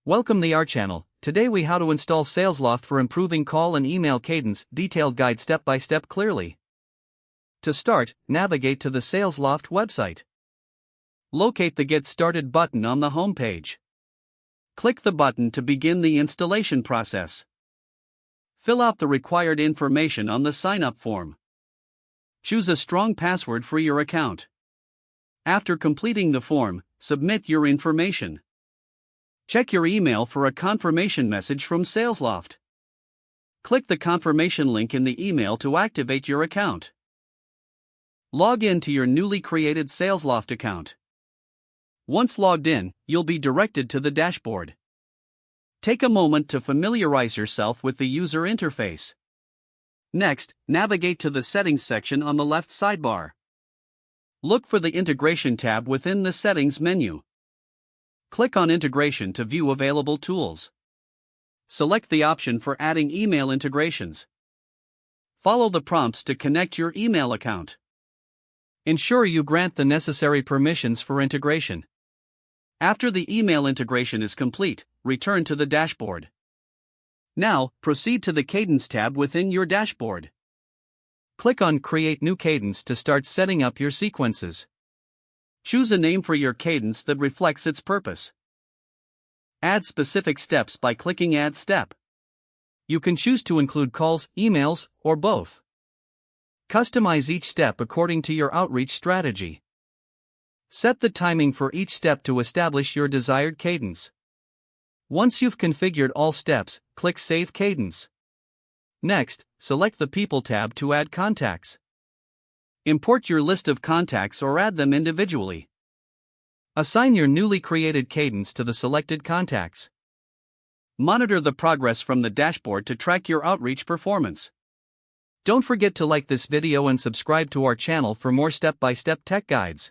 Welcome to our channel. Today we how to install Salesloft for improving call and email cadence, detailed guide step by step clearly. To start, navigate to the Salesloft website. Locate the Get Started button on the home page. Click the button to begin the installation process. Fill out the required information on the sign-up form. Choose a strong password for your account. After completing the form, submit your information. Check your email for a confirmation message from Salesloft. Click the confirmation link in the email to activate your account. Log in to your newly created Salesloft account. Once logged in, you'll be directed to the dashboard. Take a moment to familiarize yourself with the user interface. Next, navigate to the Settings section on the left sidebar. Look for the Integration tab within the Settings menu. Click on Integration to view available tools. Select the option for adding email integrations. Follow the prompts to connect your email account. Ensure you grant the necessary permissions for integration. After the email integration is complete, return to the dashboard. Now, proceed to the Cadence tab within your dashboard. Click on Create New Cadence to start setting up your sequences. Choose a name for your cadence that reflects its purpose. Add specific steps by clicking Add Step. You can choose to include calls, emails, or both. Customize each step according to your outreach strategy. Set the timing for each step to establish your desired cadence. Once you've configured all steps, click Save Cadence. Next, select the People tab to add contacts. Import your list of contacts or add them individually. Assign your newly created cadence to the selected contacts. Monitor the progress from the dashboard to track your outreach performance. Don't forget to like this video and subscribe to our channel for more step-by-step tech guides.